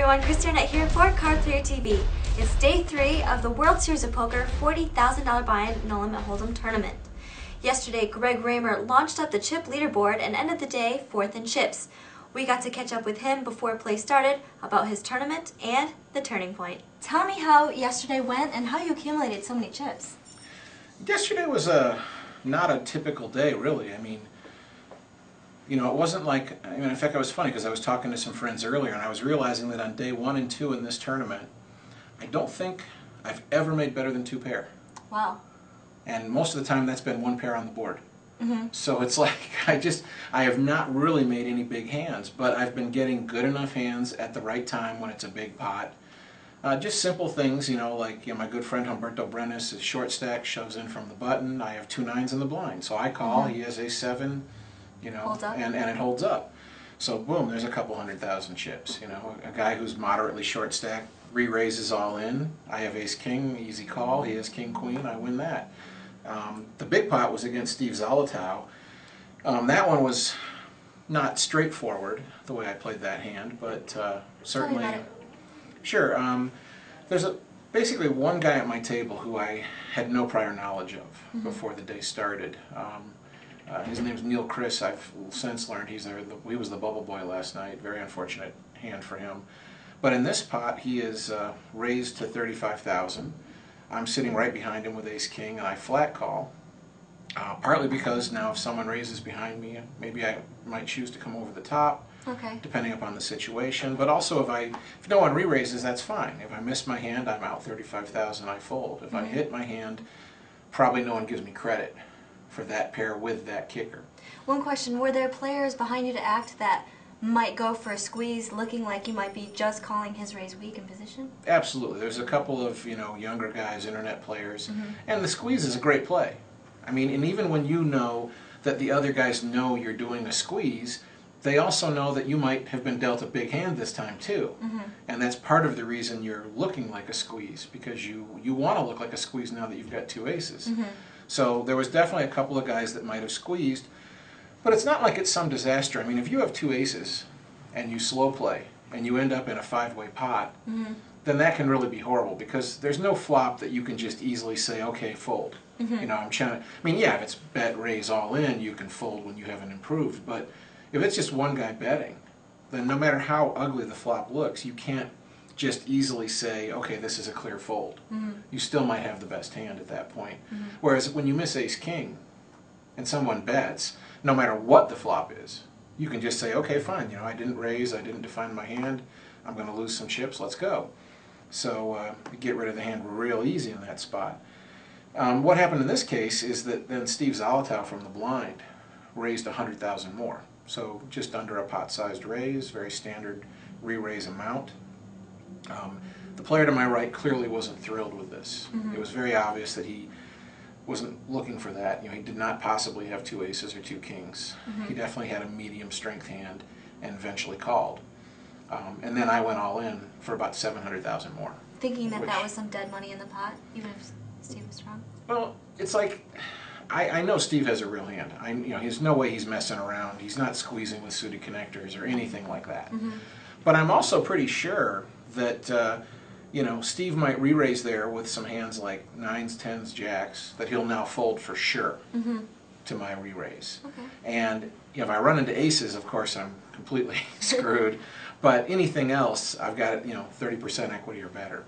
everyone, Christian here for Card Player TV. It's day 3 of the World Series of Poker $40,000 buy-in No Limit Hold'em tournament. Yesterday, Raymer launched up the chip leaderboard and ended the day 4th in chips. We got to catch up with him before play started about his tournament and the turning point. Tell me how yesterday went and how you accumulated so many chips. Yesterday was not a typical day, really. I mean, you know, it wasn't like, in fact, it was funny because I was talking to some friends earlier and I was realizing that on day 1 and 2 in this tournament, I don't think I've ever made better than 2 pair. Wow. And most of the time that's been 1 pair on the board. Mm-hmm. So it's like, I have not really made any big hands, but I've been getting good enough hands at the right time when it's a big pot. Just simple things, you know, like my good friend Humberto Brenes, his short stack shoves in from the button. I have 2 9s in the blind, so I call, he has a 7. You know, and it holds up. So boom, there's a couple 100,000 chips. You know, a guy who's moderately short stacked re-raises all in. I have ace king, easy call. He has king queen. I win that. The big pot was against Steve Zolotow. That one was not straightforward the way I played that hand, but certainly, sure. There's basically one guy at my table who I had no prior knowledge of before the day started. His name's Neil Chris. I've since learned he was the bubble boy last night. Very unfortunate hand for him. But in this pot, he is raised to 35,000. I'm sitting right behind him with ace king, and I flat call. Partly because now if someone raises behind me, maybe I might choose to come over the top, depending upon the situation. But also if no one re-raises, that's fine. If I miss my hand, I'm out 35,000. I fold. If I hit my hand, probably no one gives me credit for that pair with that kicker. One question, were there players behind you to act that might go for a squeeze looking like you might be just calling his raise weak in position? Absolutely. There's a couple of, younger guys, internet players, and the squeeze is a great play. I mean, and even when you know that the other guys know you're doing a squeeze, they also know that you might have been dealt a big hand this time too. And that's part of the reason you're looking like a squeeze, because you want to look like a squeeze now that you've got 2 aces. So there was definitely a couple of guys that might have squeezed, but it's not like it's some disaster. I mean, if you have 2 aces and you slow play and you end up in a 5-way pot, then that can really be horrible, because there's no flop that you can just easily say, okay, fold. You know, yeah, if it's bet raise all in, you can fold when you haven't improved, but if it's just one guy betting, then no matter how ugly the flop looks, you can't just easily say, okay, this is a clear fold. You still might have the best hand at that point. Whereas when you miss ace king and someone bets, no matter what the flop is, you can just say, okay, fine, I didn't raise, I didn't define my hand, I'm going to lose some chips, let's go. So you get rid of the hand real easy in that spot. What happened in this case is that then Steve Zolotow from the blind raised 100,000 more. So just under a pot-sized raise, very standard re-raise amount. The player to my right clearly wasn't thrilled with this. It was very obvious that he wasn't looking for that. He did not possibly have 2 aces or 2 kings. He definitely had a medium strength hand and eventually called. And then I went all in for about 700,000 more. Thinking that that was some dead money in the pot, even if Steve was strong? Well, it's like, I know Steve has a real hand. There's no way he's messing around. He's not squeezing with suited connectors or anything like that. But I'm also pretty sure that Steve might re-raise there with some hands like 9s, 10s, jacks that he'll now fold for sure to my re-raise. And if I run into aces, of course I'm completely screwed. But anything else, I've got 30% equity or better.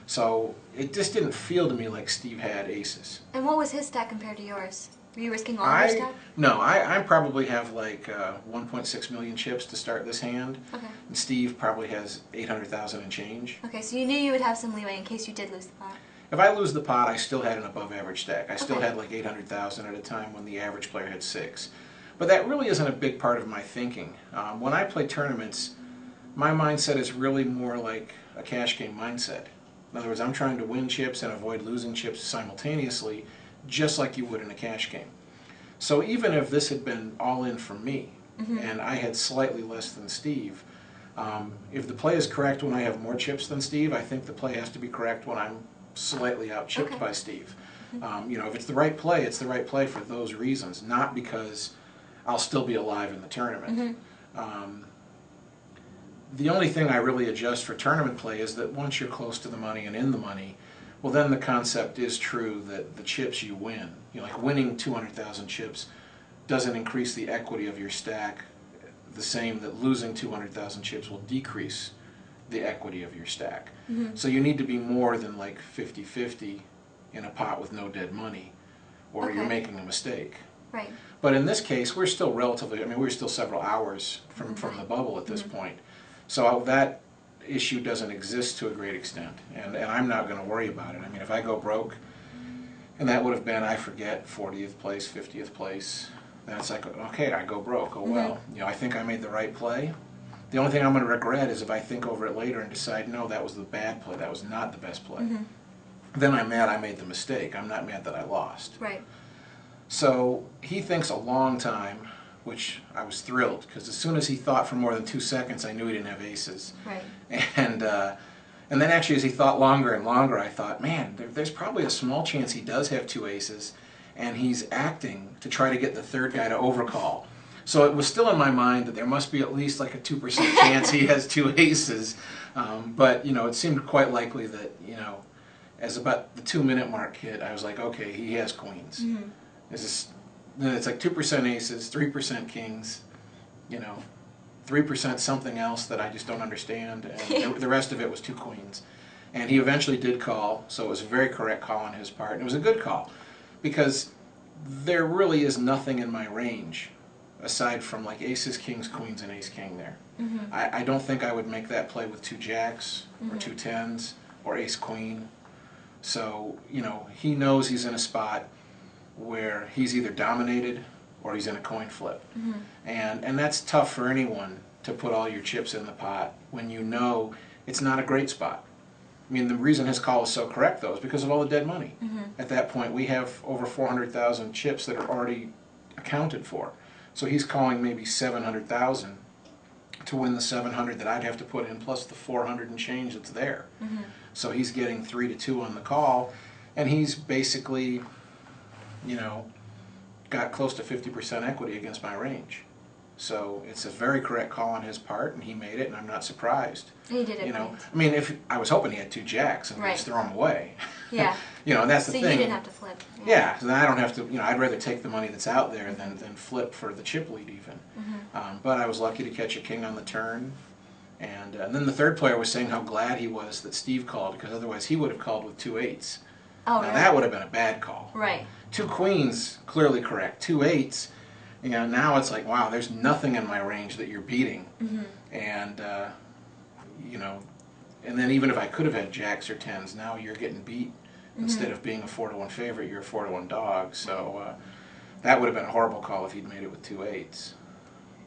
So it just didn't feel to me like Steve had aces. And what was his stack compared to yours? Were you risking all your stack? No, I probably have like 1.6 million chips to start this hand. And Steve probably has 800,000 and change. Okay, so you knew you would have some leeway in case you did lose the pot. If I lose the pot, I still had an above average stack. I still had like 800,000 at a time when the average player had 6. But that really isn't a big part of my thinking. When I play tournaments, my mindset is really more like a cash game mindset. In other words, I'm trying to win chips and avoid losing chips simultaneously, just like you would in a cash game. So even if this had been all in for me, and I had slightly less than Steve, if the play is correct when I have more chips than Steve, I think the play has to be correct when I'm slightly out-chipped by Steve. If it's the right play, it's the right play for those reasons, not because I'll still be alive in the tournament. the only thing I really adjust for tournament play is that once you're close to the money and in the money, well, then the concept is true that the chips you win, like winning 200,000 chips doesn't increase the equity of your stack the same that losing 200,000 chips will decrease the equity of your stack. So you need to be more than like 50-50 in a pot with no dead money, or you're making a mistake. Right. But in this case, we're still relatively, I mean, we're still several hours from the bubble at this point. So that issue doesn't exist to a great extent, and I'm not going to worry about it. I mean, if I go broke, and that would have been, I forget, 40th place, 50th place, then it's like, okay, I go broke. Oh well, I think I made the right play. The only thing I'm going to regret is if I think over it later and decide, no, that was the bad play, that was not the best play. Then I'm mad I made the mistake. I'm not mad that I lost. Right. So he thinks a long time, which I was thrilled, because as soon as he thought for more than 2 seconds, I knew he didn't have aces. Right. And then actually as he thought longer and longer, I thought, man, there's probably a small chance he does have 2 aces, and he's acting to try to get the third guy to overcall. So it was still in my mind that there must be at least like a 2% chance he has 2 aces. But, it seemed quite likely that, as about the 2-minute mark hit, I was like, okay, he has queens. It's like 2% aces, 3% kings, 3% something else that I just don't understand, and the rest of it was 2 queens. And he eventually did call, so it was a very correct call on his part, and it was a good call, because there really is nothing in my range aside from like aces, kings, queens, and ace-king there. I don't think I would make that play with 2 jacks, or 2 tens, or ace-queen. So, he knows he's in a spot where he's either dominated or he's in a coin flip. And that's tough for anyone to put all your chips in the pot when you know it's not a great spot. I mean, the reason his call is so correct, though, is because of all the dead money. At that point, we have over 400,000 chips that are already accounted for. So he's calling maybe 700,000 to win the 700 that I'd have to put in, plus the 400 and change that's there. So he's getting 3-2 on the call, and he's basically, got close to 50% equity against my range. So it's a very correct call on his part, and he made it, and I'm not surprised. He did it right. I mean, if I was hoping he had 2 jacks and just throw them away. Yeah. And that's the thing. thing. So you didn't have to flip. Yeah, so then I don't have to, I'd rather take the money that's out there than flip for the chip lead even. But I was lucky to catch a king on the turn. And then the third player was saying how glad he was that Steve called, because otherwise he would have called with 2 8s. Oh, now that would have been a bad call. Right. 2 queens, clearly correct. 2 8s, now it's like, wow, there's nothing in my range that you're beating. And, and then even if I could have had jacks or tens, now you're getting beat. Instead of being a 4-1 favorite, you're a 4-1 dog. So that would have been a horrible call if he'd made it with 2 8s.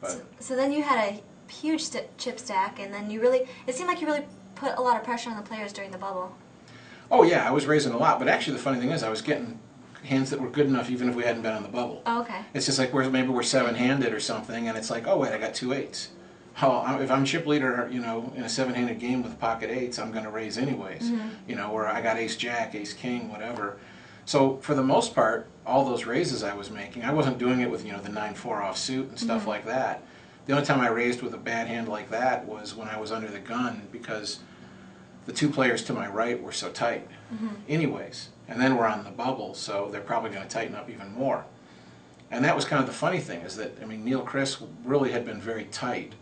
But so then you had a huge chip stack, and then it seemed like you really put a lot of pressure on the players during the bubble. Oh yeah, I was raising a lot, but actually the funny thing is I was getting hands that were good enough even if we hadn't been on the bubble. Oh, okay. It's just like maybe we're 7-handed or something, and it's like, oh wait, I got 2 8s. Oh, if I'm chip leader, in a 7-handed game with pocket 8s, I'm going to raise anyways. Where I got ace-jack, ace-king, whatever. So for the most part, all those raises I was making, I wasn't doing it with the 9-4 offsuit and stuff like that. The only time I raised with a bad hand like that was when I was under the gun, because the 2 players to my right were so tight anyways. And then we're on the bubble, so they're probably going to tighten up even more. And that was kind of the funny thing, is that, Neil Chris really had been very tight.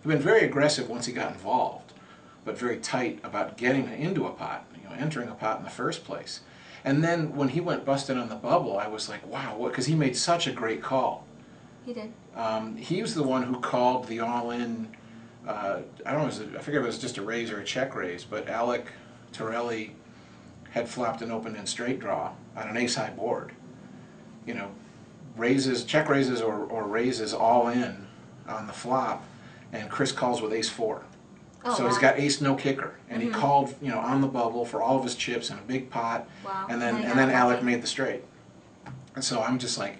He'd been very aggressive once he got involved, but very tight about getting into a pot, entering a pot in the first place. And then when he went busted on the bubble, I was like, wow, because he made such a great call. He did. He was the one who called the all-in, I forget if it was just a raise or a check raise, but Alec Torelli had flopped an open-end straight draw on an ace-high board. Raises, check raises or raises all in on the flop, and Chris calls with ace-4. Oh, so wow. he's got ace no kicker, and he called on the bubble for all of his chips in a big pot. Wow. And then Alec made the straight. And so I'm just like,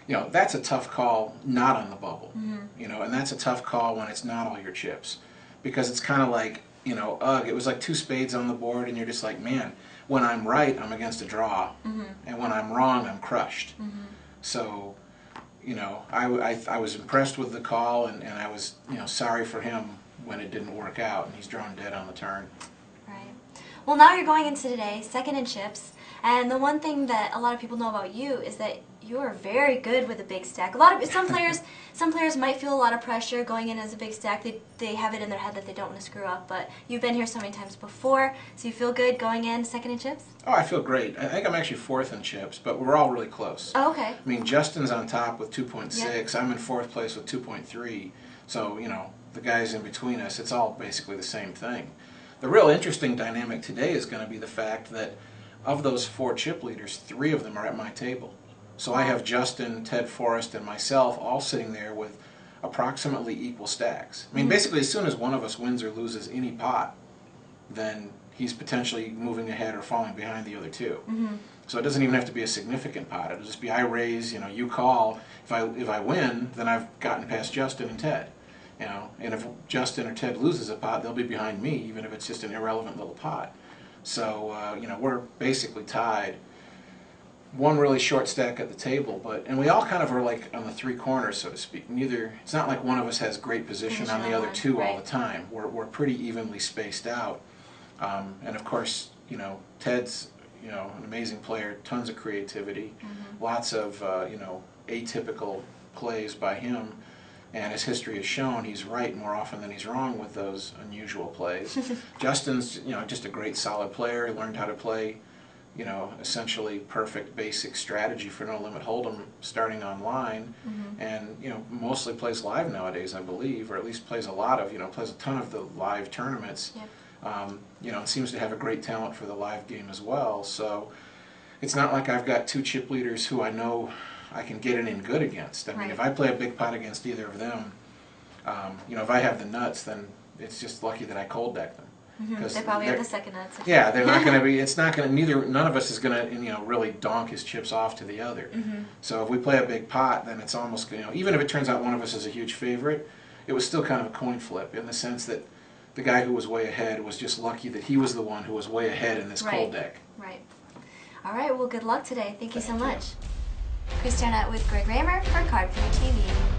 that's a tough call not on the bubble. And that's a tough call when it's not all your chips, because it's kind of like, it was like 2 spades on the board, and you're just like, man, when I'm right, I'm against a draw, and when I'm wrong, I'm crushed. So, I was impressed with the call, and I was, sorry for him when it didn't work out and he's drawn dead on the turn. Right. Well, now you're going into today, second in chips, and the one thing that a lot of people know about you is that you are very good with a big stack. Some players might feel a lot of pressure going in as a big stack. They have it in their head that they don't want to screw up, but you've been here so many times before, so you feel good going in second in chips? Oh, I feel great. I think I'm actually fourth in chips, but we're all really close. Oh, okay. I mean, Justin's on top with 2.6. Yep. I'm in fourth place with 2.3. So, you know, the guys in between us, it's all basically the same thing. The real interesting dynamic today is going to be the fact that of those 4 chip leaders, 3 of them are at my table. So I have Justin, Ted Forrest, and myself all sitting there with approximately equal stacks. I mean, basically, as soon as one of us wins or loses any pot, then he's potentially moving ahead or falling behind the other 2. So it doesn't even have to be a significant pot. It'll just be I raise, you know, you call. If I win, then I've gotten past Justin and Ted. You know, and if Justin or Ted loses a pot, they'll be behind me, even if it's just an irrelevant little pot. So you know, we're basically tied. One really short stack at the table, and we all kind of are like on the 3 corners, so to speak. It's not like one of us has great position on the other 2 all the time. We're pretty evenly spaced out. And of course, you know, Ted's, you know, an amazing player, tons of creativity, lots of, you know, atypical plays by him. And as history has shown, he's right more often than he's wrong with those unusual plays. Justin's, you know, just a great solid player. He learned how to play, you know, essentially perfect basic strategy for No Limit Hold'em starting online, and, you know, mostly plays live nowadays, I believe, or at least plays a lot of, you know, plays a ton of the live tournaments. Yep. You know, and seems to have a great talent for the live game as well. So it's not like I've got 2 chip leaders who I know I can get it in good against. I mean, if I play a big pot against either of them, you know, if I have the nuts, then it's just lucky that I cold deck them. They probably have the second nuts. Yeah, they're not going to be. It's not going to. None of us is going to, you know, really donk his chips off to the other. So if we play a big pot, then it's almost, you know, even if it turns out one of us is a huge favorite, it was still kind of a coin flip in the sense that the guy who was way ahead was just lucky that he was the one who was way ahead in this cold deck. Right. All right. Well, good luck today. Thank you so much. Christiana with Greg Raymer for Card3 TV.